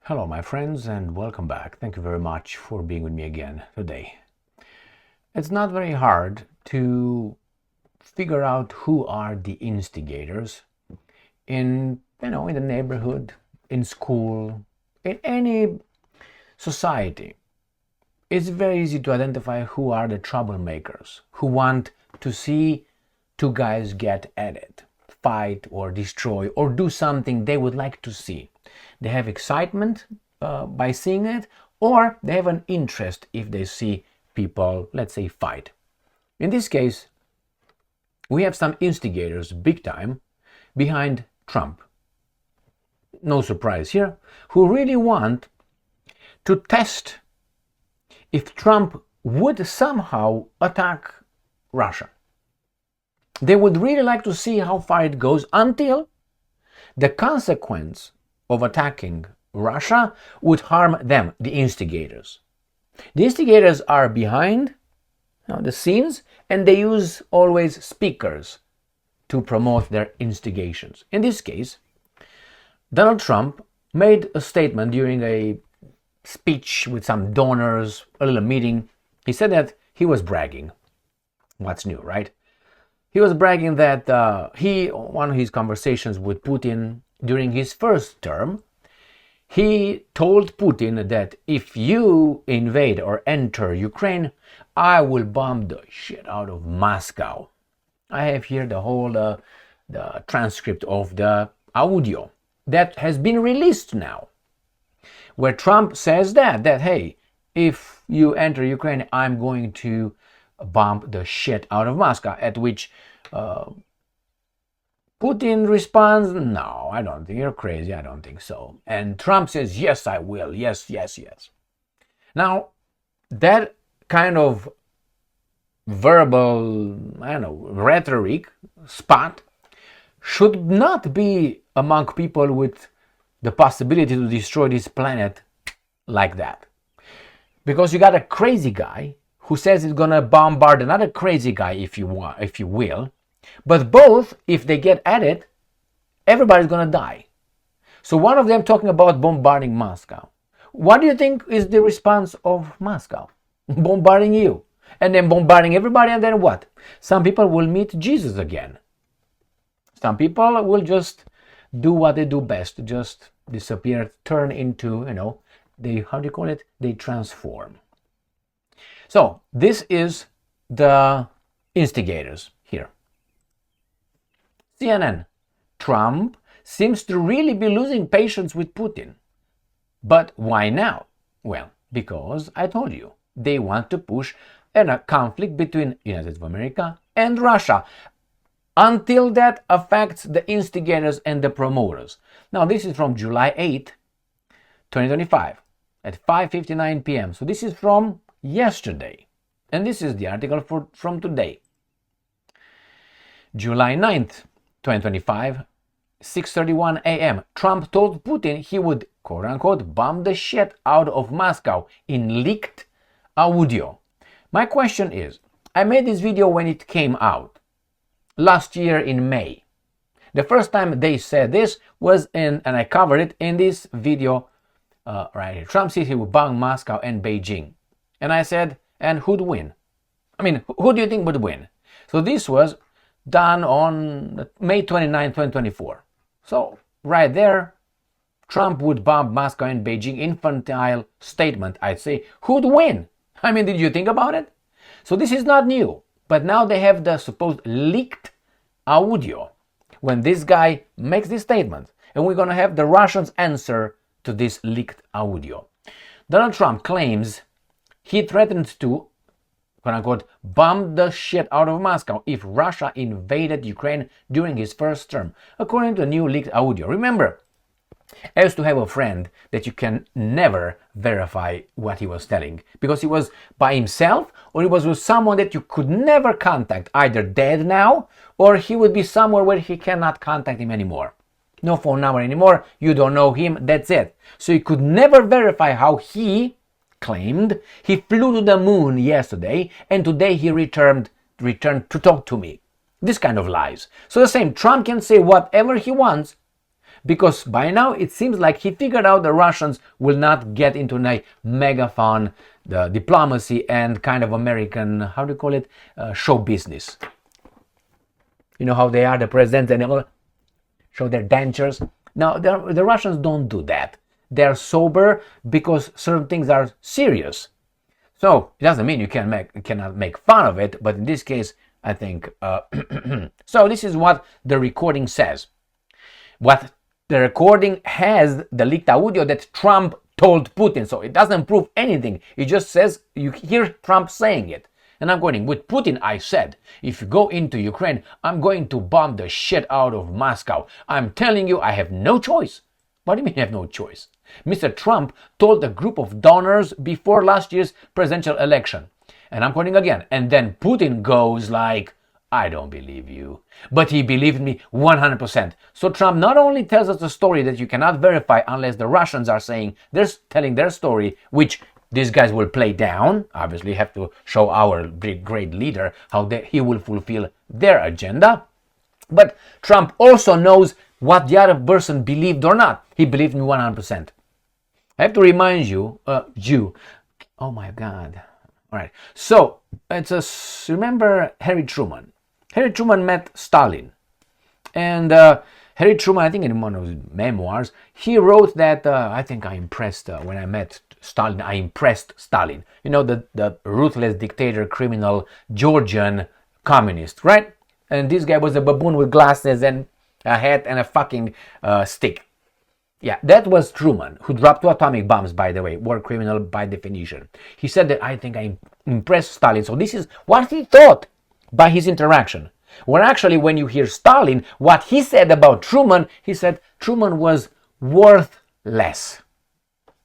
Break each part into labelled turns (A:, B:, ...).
A: Hello, my friends, and welcome back. Thank you very much for being with me again today. It's not very hard to figure out who are the instigators in the neighborhood, in school, in any society. It's very easy to identify who are the troublemakers, who want to see two guys get at it, fight or destroy or do something they would like to see. They have excitement by seeing it, or they have an interest if they see people, let's say, fight. In this case, we have some instigators, big time, behind Trump. No surprise here, who really want to test if Trump would somehow attack Russia. They would really like to see how far it goes until the consequence of attacking Russia would harm them, the instigators. The instigators are behind the scenes, and they use always speakers to promote their instigations. In this case, Donald Trump made a statement during a speech with some donors, a little meeting. He said that he was bragging. What's new, right? He was bragging that one of his conversations with Putin during his first term, he told Putin that if you invade or enter Ukraine, I will bomb the shit out of Moscow. I have here the whole the transcript of the audio that has been released now, where Trump says that hey, if you enter Ukraine, I'm going to bomb the shit out of Moscow, at which Putin responds, no, I don't think you're crazy, I don't think so. And Trump says, yes, I will, yes. Now, that kind of verbal, rhetoric spot should not be among people with the possibility to destroy this planet like that. Because you got a crazy guy who says he's gonna bombard another crazy guy, if you will. But both, if they get at it, everybody's gonna die. So one of them talking about bombarding Moscow. What do you think is the response of Moscow? Bombarding you. And then bombarding everybody, and then what? Some people will meet Jesus again. Some people will just do what they do best, just disappear, turn into, they transform. So this is the instigators here. CNN. Trump seems to really be losing patience with Putin. But why now? Well, because I told you, they want to push a conflict between United States of America and Russia until that affects the instigators and the promoters. Now, this is from July 8, 2025 at 5:59 p.m. So this is from yesterday. And this is the article from today. July 9th, 2025, 6:31 a.m. Trump told Putin he would, quote-unquote, bomb the shit out of Moscow in leaked audio. My question is, I made this video when it came out, last year in May. The first time they said this was and I covered it in this video right here. Trump said he would bomb Moscow and Beijing. And I said, and who'd win? I mean, who do you think would win? So this was done on May 29, 2024. So right there, Trump would bomb Moscow and Beijing. Infantile statement, I'd say. Who'd win? I mean, did you think about it? So this is not new. But now they have the supposed leaked audio when this guy makes this statement. And we're going to have the Russians answer to this leaked audio. Donald Trump claims he threatened to, quote-unquote, bomb the shit out of Moscow if Russia invaded Ukraine during his first term, according to the new leaked audio. Remember, I used to have a friend that you can never verify what he was telling, because he was by himself or he was with someone that you could never contact, either dead now or he would be somewhere where he cannot contact him anymore. No phone number anymore, you don't know him, that's it. So you could never verify how he claimed he flew to the moon yesterday and today he returned to talk to me. This kind of lies. So the same, Trump can say whatever he wants because by now it seems like he figured out the Russians will not get into a megaphone, the diplomacy and kind of American, how do you call it, show business. You know how they are, the presidents, and they all show their dentures. Now, the Russians don't do that. They're sober because certain things are serious. So it doesn't mean you cannot make fun of it, but in this case, I think. So this is what the recording says. What the recording has, the leaked audio that Trump told Putin. So it doesn't prove anything. It just says, you hear Trump saying it. And I'm quoting, with Putin I said, if you go into Ukraine, I'm going to bomb the shit out of Moscow. I'm telling you, I have no choice. What do you mean you have no choice? Mr. Trump told a group of donors before last year's presidential election. And I'm quoting again. And then Putin goes like, I don't believe you. But he believed me 100%. So Trump not only tells us a story that you cannot verify unless the Russians are saying, they're telling their story, which these guys will play down. Obviously, have to show our great leader how he will fulfill their agenda. But Trump also knows what the other person believed or not. He believed me 100%. I have to remind you, oh my God. All right. So remember Harry Truman. Harry Truman met Stalin. And Harry Truman, I think in one of his memoirs, he wrote that I think I impressed, when I met Stalin, I impressed Stalin. You know, the ruthless dictator, criminal, Georgian communist, right? And this guy was a baboon with glasses and a hat and a fucking stick. Yeah, that was Truman, who dropped 2 atomic bombs, by the way, war criminal by definition. He said that I think I impressed Stalin. So this is what he thought by his interaction. When actually, when you hear Stalin, what he said about Truman, he said Truman was worth less.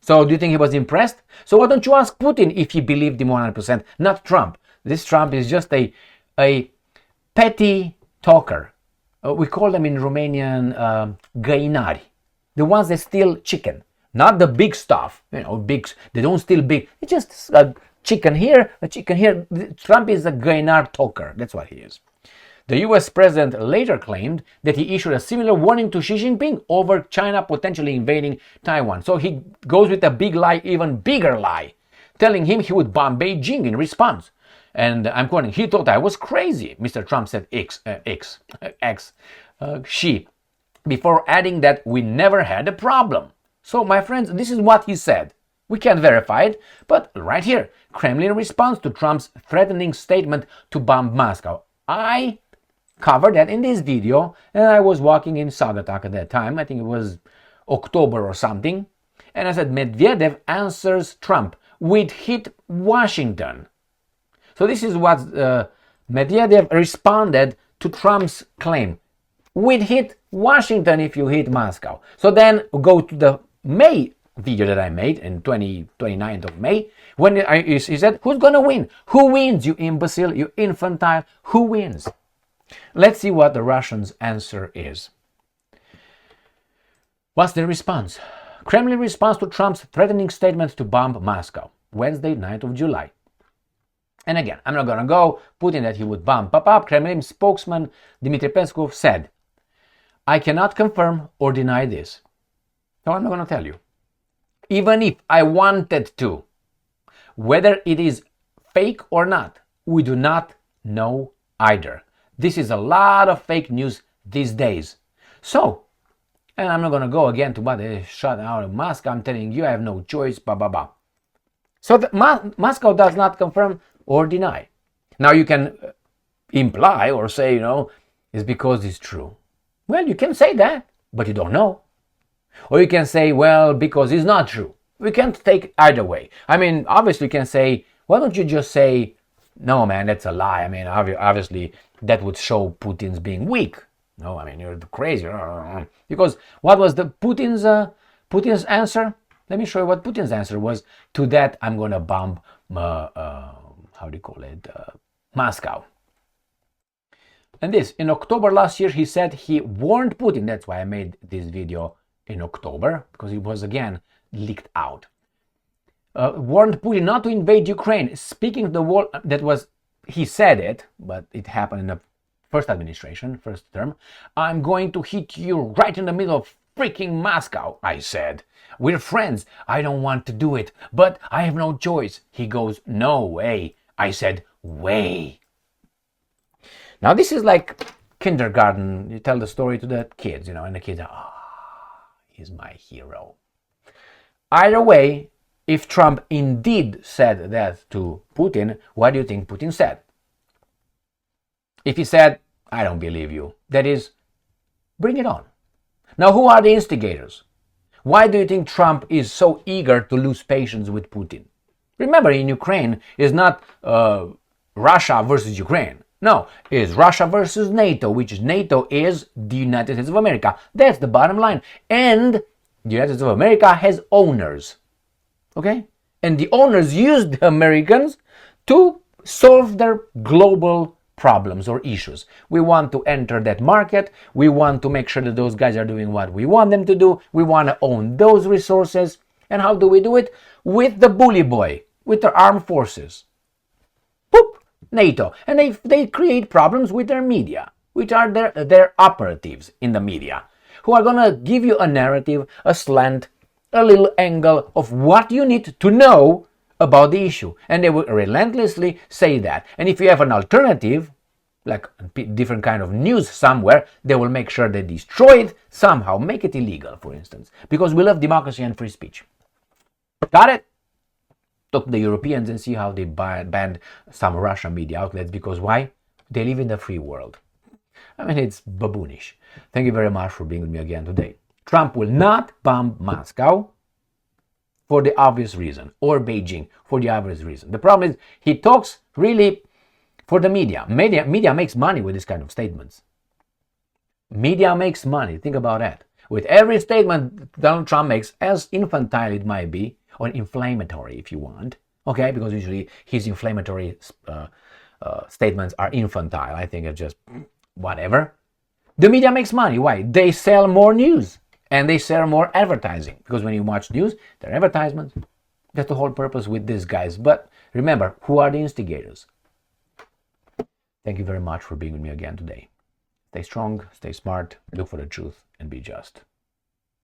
A: So do you think he was impressed? So why don't you ask Putin if he believed him 100%, not Trump? This Trump is just a petty talker. We call them in Romanian găinari. The ones that steal chicken, not the big stuff. You know, they don't steal big. It's just a chicken here, a chicken here. Trump is a găinar talker. That's what he is. The US president later claimed that he issued a similar warning to Xi Jinping over China potentially invading Taiwan. So he goes with a big lie, even bigger lie, telling him he would bomb Beijing in response. And I'm quoting, he thought I was crazy, Mr. Trump said Xi, before adding that we never had a problem. So my friends, this is what he said. We can't verify it, but right here, Kremlin responds to Trump's threatening statement to bomb Moscow. I covered that in this video, and I was walking in Sagatak at that time. I think it was October or something. And I said, Medvedev answers Trump. We'd hit Washington. So this is what Medvedev responded to Trump's claim. We'd hit Washington if you hit Moscow. So then go to the May video that I made in 29th of May, when he said, who's going to win? Who wins, you imbecile, you infantile? Who wins? Let's see what the Russians' answer is. What's the response? Kremlin responds to Trump's threatening statement to bomb Moscow, Wednesday, 9th of July. And again, I'm not going to go Putin that he would bomb. Kremlin spokesman Dmitry Peskov said, I cannot confirm or deny this. So I'm not going to tell you. Even if I wanted to, whether it is fake or not, we do not know either. This is a lot of fake news these days. So, and I'm not going to go again to what they shut out of Moscow. I'm telling you, I have no choice, So Moscow does not confirm or deny. Now you can imply or say, it's because it's true. Well, you can say that, but you don't know. Or you can say, well, because it's not true. We can't take either way. I mean, obviously you can say, why don't you just say, no, man, that's a lie. I mean, obviously that would show Putin's being weak. No, I mean, you're crazy. Because what was the Putin's answer? Let me show you what Putin's answer was to that. I'm going to bomb, Moscow. And this, in October last year, he said he warned Putin. That's why I made this video in October, because it was again leaked out. Warned Putin not to invade Ukraine. Speaking of the war, he said it, but it happened in the first administration, first term. I'm going to hit you right in the middle of freaking Moscow, I said. We're friends. I don't want to do it, but I have no choice. He goes, no way. I said, way. Now this is like kindergarten. You tell the story to the kids, and the kids are, he's my hero. Either way, if Trump indeed said that to Putin, what do you think Putin said? If he said, I don't believe you, that is, bring it on. Now, who are the instigators? Why do you think Trump is so eager to lose patience with Putin? Remember, in Ukraine, it's not Russia versus Ukraine. No, it's Russia versus NATO, which NATO is the United States of America. That's the bottom line. And the United States of America has owners. Okay? And the owners use the Americans to solve their global problems or issues. We want to enter that market. We want to make sure that those guys are doing what we want them to do. We want to own those resources. And how do we do it? With the bully boy, with the armed forces. Boop! NATO. And they create problems with their media, which are their operatives in the media, who are going to give you a narrative, a slant, a little angle of what you need to know about the issue. And they will relentlessly say that. And if you have an alternative, like a different kind of news somewhere, they will make sure they destroy it somehow, make it illegal, for instance, because we love democracy and free speech. Got it? Talk to the Europeans and see how they banned some Russian media outlets, because why? They live in the free world. I mean, it's baboonish. Thank you very much for being with me again today. Trump will not bomb Moscow for the obvious reason, or Beijing for the obvious reason. The problem is he talks really for the media. Media makes money with this kind of statements. Media makes money. Think about that. With every statement Donald Trump makes, as infantile it might be, or inflammatory if you want, okay, because usually his inflammatory statements are infantile. I think it's just whatever. The media makes money. Why? They sell more news and they sell more advertising, because when you watch news, they're advertisements. That's the whole purpose with these guys. But remember, who are the instigators? Thank you very much for being with me again today. Stay strong, stay smart, look for the truth, and be just.